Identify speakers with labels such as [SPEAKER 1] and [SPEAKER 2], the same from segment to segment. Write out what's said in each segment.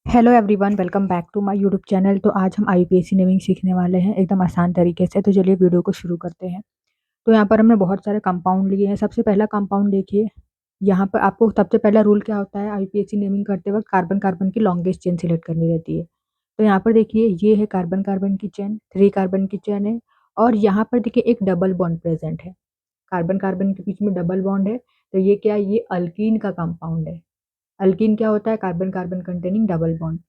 [SPEAKER 1] Hello everyone, welcome back to my YouTube channel. तो आज हम आईपीएससी नेमिंग सीखने वाले हैं एकदम आसान तरीके से। तो चलिए वीडियो को शुरू करते हैं। तो यहाँ पर हमने बहुत सारे कंपाउंड लिए हैं। सबसे पहला कंपाउंड देखिए। यहाँ पर आपको सबसे पहला रूल क्या होता है, आईपीएससी नेमिंग करते वक्त कार्बन कार्बन की लॉन्गेस्ट चेन सिलेक्ट करनी रहती है। तो यहाँ पर देखिए, ये है कार्बन कार्बन की चेन, 3 कार्बन की चेन है। और यहाँ पर देखिए एक डबल बॉन्ड प्रेजेंट है। कार्बन कार्बन के बीच में डबल बॉन्ड है। तो ये क्या है, ये अल्कीन का कंपाउंड है। अल्कीन क्या होता है, carbon carbon containing double bond.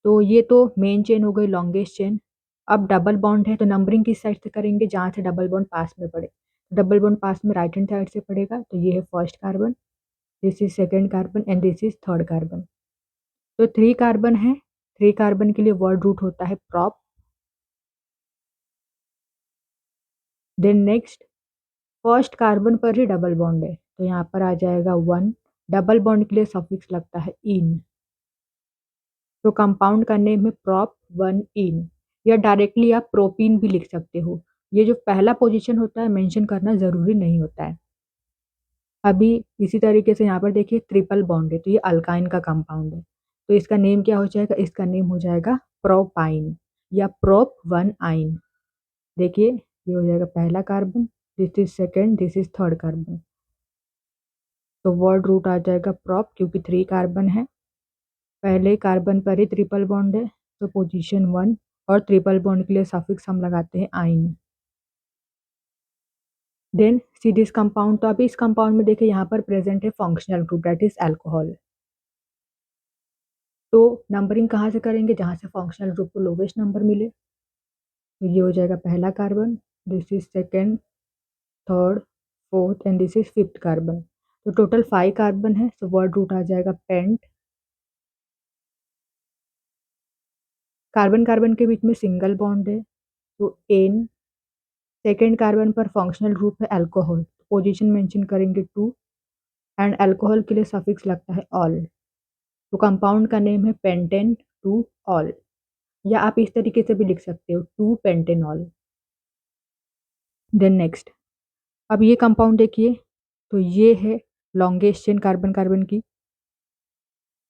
[SPEAKER 1] तो ये तो मेन चेन हो गई, लॉन्गेस्ट चेन। अब डबल बॉन्ड है तो नंबरिंग किस साइड से करेंगे, जहाँ से डबल बॉन्ड पास में पड़े। डबल बॉन्ड पास में राइट हैंड साइड से पड़ेगा, तो ये है first carbon, this is second carbon and this is third carbon. तो 3 कार्बन है, 3 कार्बन के लिए वर्ड रूट होता है prop. Then next, first carbon पर ही डबल बॉन्ड है, तो यहाँ पर आ जाएगा 1। डबल बॉन्ड के लिए सफिक्स लगता है इन। तो कंपाउंड का नेम है प्रॉप 1 इन, या डायरेक्टली आप प्रोपीन भी लिख सकते हो। ये जो पहला पोजीशन होता है मेंशन करना जरूरी नहीं होता है। अभी इसी तरीके से यहाँ पर देखिए ट्रिपल बॉन्ड है, तो ये अल्काइन का कंपाउंड है। तो इसका नेम क्या हो जाएगा, इसका नेम हो जाएगा प्रोपाइन या प्रोप 1 आइन। देखिए ये हो जाएगा पहला carbon, this is second, this is third carbon. तो वर्ड रूट आ जाएगा प्रॉप, क्योंकि 3 कार्बन है, पहले कार्बन पर ही ट्रिपल बॉन्ड है, तो पोजीशन 1। और ट्रिपल बॉन्ड के लिए सफिक्स हम लगाते हैं yne. Then see this compound. तो अभी इस कंपाउंड में देखिए यहाँ पर प्रेजेंट है functional group, that is alcohol. तो नंबरिंग कहाँ से करेंगे, जहाँ से फंक्शनल ग्रुप को लोवेस्ट नंबर मिले। तो ये हो जाएगा पहला carbon, this is second, third, fourth and this is fifth carbon. तो टोटल 5 कार्बन है, तो वर्ड रूट आ जाएगा पेंट। कार्बन कार्बन के बीच में सिंगल बॉन्ड है, तो एन। सेकेंड कार्बन पर फंक्शनल ग्रुप है अल्कोहल, पोजीशन मेंशन करेंगे 2। एंड अल्कोहल के लिए सफिक्स लगता है ऑल। तो कंपाउंड का नेम है पेंटेन 2 ऑल, या आप इस तरीके से भी लिख सकते हो 2 पेंटेनॉल। देन नेक्स्ट, अब ये कंपाउंड देखिए, तो ये है लॉन्गेस्ट चेन कार्बन कार्बन की।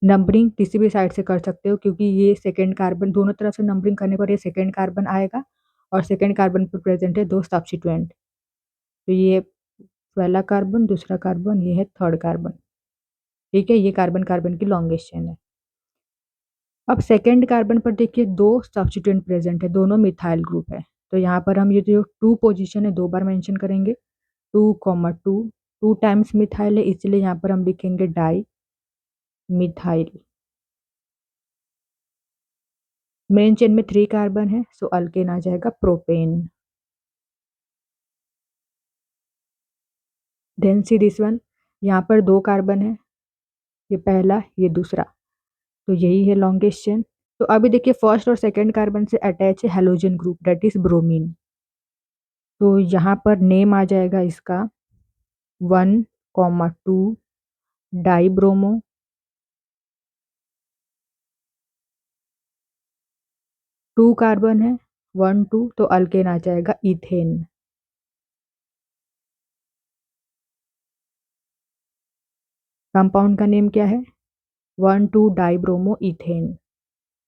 [SPEAKER 1] नंबरिंग किसी भी साइड से कर सकते हो, क्योंकि ये सेकेंड कार्बन, दोनों तरफ से नंबरिंग करने पर ये सेकेंड कार्बन आएगा। और सेकेंड कार्बन पर प्रेजेंट है 2 सब्स्टिट्यूएंट। तो ये पहला कार्बन, दूसरा कार्बन, ये है थर्ड कार्बन। ठीक है, ये कार्बन कार्बन की लॉन्गेस्ट चेन है। अब सेकेंड कार्बन पर देखिए 2 सब्स्टिट्यूएंट प्रेजेंट है, दोनों मिथाइल ग्रुप है। तो यहाँ पर हम ये जो 2 पोजीशन है 2 बार मेंशन करेंगे, 2,2। 2 टाइम्स मिथाइल है, इसलिए यहाँ पर हम लिखेंगे डाई मिथाइल। मेन चेन में 3 कार्बन है, सो अल्केन आ जाएगा propane. Then see this one, यहाँ पर 2 कार्बन है, ये पहला ये दूसरा, तो यही है लॉन्गेस्ट चेन। तो अभी देखिए फर्स्ट और सेकेंड कार्बन से अटैच है halogen group, that is bromine. तो यहाँ पर नेम आ जाएगा इसका 1,2 डाई ब्रोमो। 2 कार्बन है, 1,2, तो अल्केन आ जाएगा इथेन। कंपाउंड का नेम क्या है, 1,2 डाई ब्रोमो इथेन।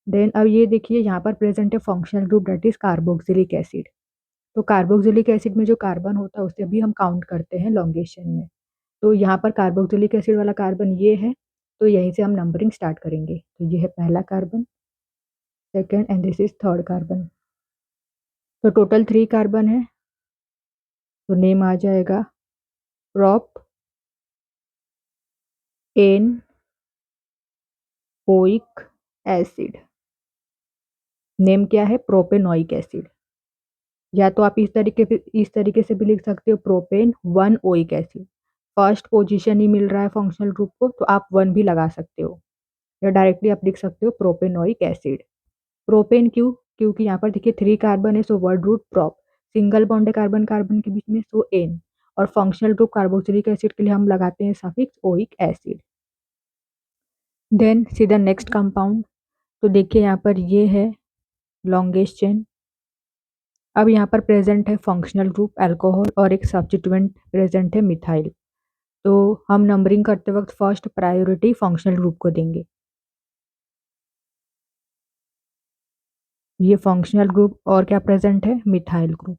[SPEAKER 1] देन अब ये देखिए यहाँ पर प्रेजेंट है functional group, that is carboxylic acid. तो कार्बोक्सिलिक एसिड में जो कार्बन होता है उसे भी हम काउंट करते हैं लॉन्गेशन में। तो यहाँ पर कार्बोक्सिलिक एसिड वाला कार्बन ये है, तो यहीं से हम नंबरिंग स्टार्ट करेंगे। तो ये है पहला carbon, second and this is third carbon. तो टोटल 3 कार्बन है, तो नेम आ जाएगा prop ane oic acid. Name क्या है, प्रोपेनोइक एसिड। या तो आप इस तरीके से भी लिख सकते हो, propane 1 oic acid. First position ही मिल रहा है फंक्शनल ग्रुप को, तो आप 1 भी लगा सकते हो, या डायरेक्टली आप लिख सकते हो प्रोपेनोइक एसिड। प्रोपेन क्यों, क्योंकि यहाँ पर देखिए 3 कार्बन है, so word root prop. Single bond है कार्बन कार्बन के बीच में, सो एन। और फंक्शनल ग्रुप कार्बोक्सिलिक एसिड के लिए हम लगाते हैं सफिक्स ओइक एसिड। देन सीधा नेक्स्ट कंपाउंड। तो देखिए यहाँ पर ये है लॉन्गेस्ट चेन। अब यहाँ पर प्रेजेंट है फंक्शनल ग्रुप अल्कोहल और एक सब्स्टिट्यूएंट प्रेजेंट है मिथाइल। तो हम नंबरिंग करते वक्त फर्स्ट प्रायोरिटी फंक्शनल ग्रुप को देंगे। ये फंक्शनल ग्रुप और क्या प्रेजेंट है, मिथाइल ग्रुप।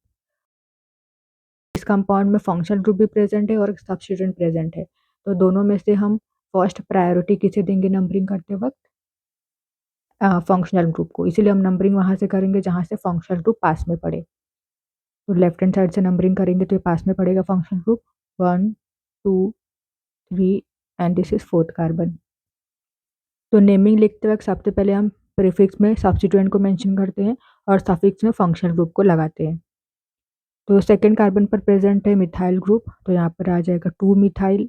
[SPEAKER 1] इस कंपाउंड में फंक्शनल ग्रुप भी प्रेजेंट है और सब्स्टिट्यूएंट प्रेजेंट है, तो दोनों में से हम फर्स्ट प्रायोरिटी किसे देंगे नंबरिंग करते वक्त, फंक्शनल ग्रुप को। इसीलिए हम नंबरिंग वहां से करेंगे जहां से फंक्शनल ग्रुप पास में पड़े। तो लेफ्ट हैंड साइड से नंबरिंग करेंगे तो ये पास में पड़ेगा functional group 1 2 3 and this is fourth carbon. तो नेमिंग लिखते वक्त सबसे पहले हम प्रीफिक्स में सब्स्टिट्यूएंट को मेंशन करते हैं और सफिक्स में फंक्शनल ग्रुप को लगाते हैं। तो सेकेंड कार्बन पर प्रेजेंट है मिथाइल ग्रुप, तो यहाँ पर आ जाएगा 2 मिथाइल।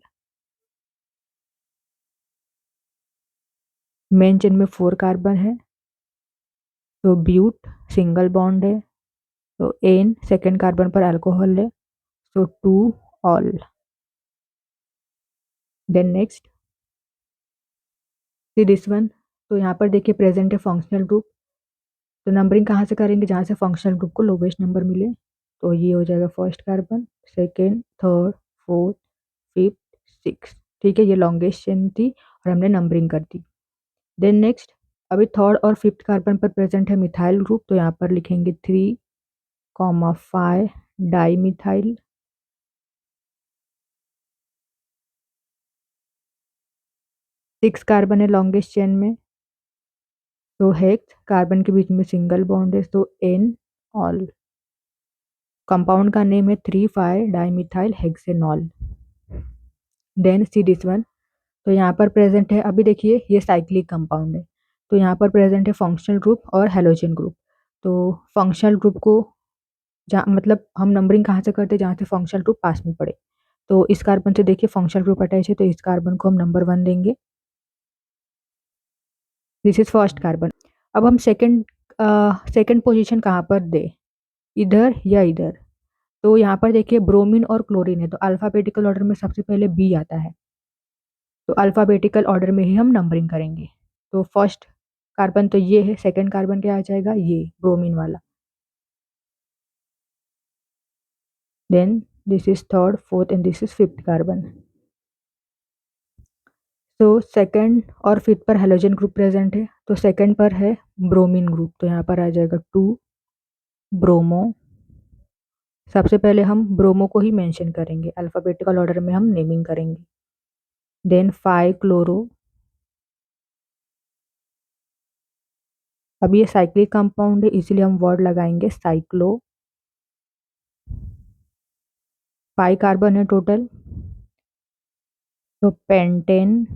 [SPEAKER 1] मेन चेन में 4 कार्बन है, तो ब्यूट सिंगल बॉन्ड है, तो एन सेकेंड कार्बन पर अल्कोहल है, तो 2 ol. Then next see this one, तो यहाँ पर देखिए प्रेजेंट है फंक्शनल ग्रुप, तो नंबरिंग कहाँ से करेंगे, जहाँ से फंक्शनल ग्रुप को लोवेस्ट नंबर मिले। तो ये हो जाएगा first carbon, second, third, fourth, fifth, six. ठीक है, ये लॉन्गेस्ट चेन थी और हमने नंबरिंग कर दी। देन नेक्स्ट, अभी थर्ड और फिफ्थ कार्बन पर प्रेजेंट है मिथाइल ग्रुप, तो यहाँ पर लिखेंगे 3,5 डाई मिथाइल। सिक्स कार्बन है लॉन्गेस्ट चेन में, तो हेक्स कार्बन के बीच में सिंगल बॉन्ड है, तो एन ऑल। कंपाउंड का नेम है 3,5 dimethyl hexanol. Then see this one, तो यहाँ पर प्रेजेंट है, अभी देखिए ये साइक्लिक कंपाउंड है, तो यहाँ पर प्रेजेंट है फंक्शनल ग्रुप और हेलोजन ग्रुप। तो फंक्शनल ग्रुप को जहाँ मतलब हम नंबरिंग कहाँ से करते हैं, जहाँ से फंक्शनल ग्रुप पास में पड़े। तो इस कार्बन से देखिए फंक्शनल ग्रुप अटैच है, तो इस कार्बन को हम नंबर 1 देंगे। This is first carbon. अब हम सेकंड पोजीशन कहाँ पर दे, इधर या इधर। तो यहाँ पर देखिए ब्रोमीन और क्लोरीन है, तो अल्फाबेटिकल ऑर्डर में सबसे पहले बी आता है, तो अल्फाबेटिकल ऑर्डर में ही हम नंबरिंग करेंगे। तो फर्स्ट कार्बन तो ये है, सेकंड कार्बन क्या आ जाएगा, ये ब्रोमीन वाला। Then this is third, fourth and this is fifth carbon. तो सेकंड और फिफ्थ पर हेलोजन ग्रुप प्रेजेंट है, तो सेकंड पर है ब्रोमीन ग्रुप, तो यहाँ पर आ जाएगा 2 ब्रोमो। सबसे पहले हम ब्रोमो को ही मेंशन करेंगे, अल्फाबेटिकल ऑर्डर में हम नेमिंग करेंगे। Then 5 chloro. अब ये साइक्लिक कंपाउंड है, इसीलिए हम वर्ड लगाएंगे साइक्लो। 5 कार्बन है टोटल, तो पेंटेन,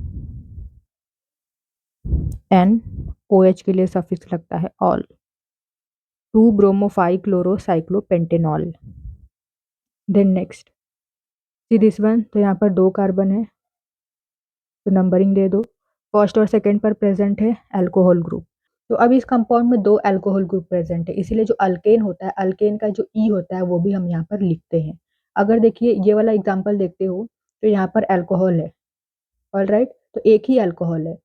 [SPEAKER 1] एन, ओ एच के लिए सफिक्स लगता है ol. 2 bromo 5 chloro cyclo pentanol. Then next see this one, तो यहाँ पर 2 कार्बन है, तो नंबरिंग दे दो। फर्स्ट और सेकंड पर प्रेजेंट है अल्कोहल ग्रुप, तो अब इस कंपाउंड में 2 अल्कोहल ग्रुप प्रेजेंट है, इसीलिए जो अल्केन होता है, अल्केन का जो ई होता है वो भी हम यहाँ पर लिखते हैं। अगर देखिए ये वाला एग्जांपल देखते हो, तो यहाँ पर अल्कोहल है, ऑल राइट, तो एक ही अल्कोहल है।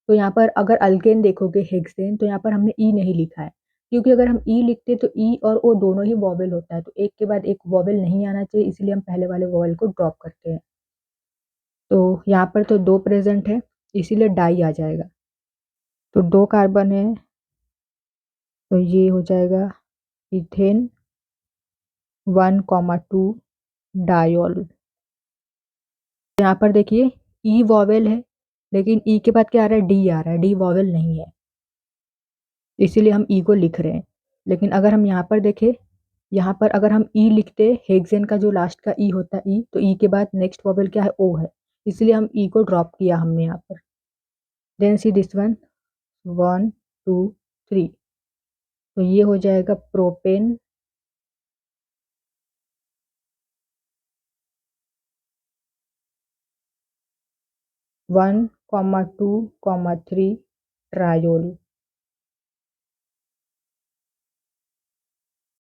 [SPEAKER 1] तो यहाँ पर अगर अल्केन देखोगे हेक्सेन, तो यहाँ पर हमने ई नहीं लिखा है, क्योंकि अगर हम ई लिखते तो ई और ओ दोनों ही वॉवेल होता है, तो एक के बाद एक वॉवेल नहीं आना चाहिए, इसलिए हम पहले वाले वॉवेल को ड्रॉप करते हैं। तो यहाँ पर तो 2 प्रेजेंट है, इसीलिए डाई आ जाएगा। तो 2 कार्बन है, तो ये हो जाएगा इथेन 1,2 डायोल। यहाँ पर देखिए ई वॉवेल है, लेकिन ई के बाद क्या आ रहा है, डी आ रहा है, डी वॉवेल नहीं है, इसीलिए हम ई को लिख रहे हैं। लेकिन अगर हम यहाँ पर देखें, यहाँ पर अगर हम ई लिखते, हेक्सेन का जो लास्ट का ई होता है ई, तो ई के बाद नेक्स्ट वॉवेल क्या है, ओ है, इसलिए हम ई को ड्रॉप किया हमने यहाँ पर। देन सी दिस वन, 1 2 3, तो ये हो जाएगा प्रोपेन, 1,2,3 ट्रायोल।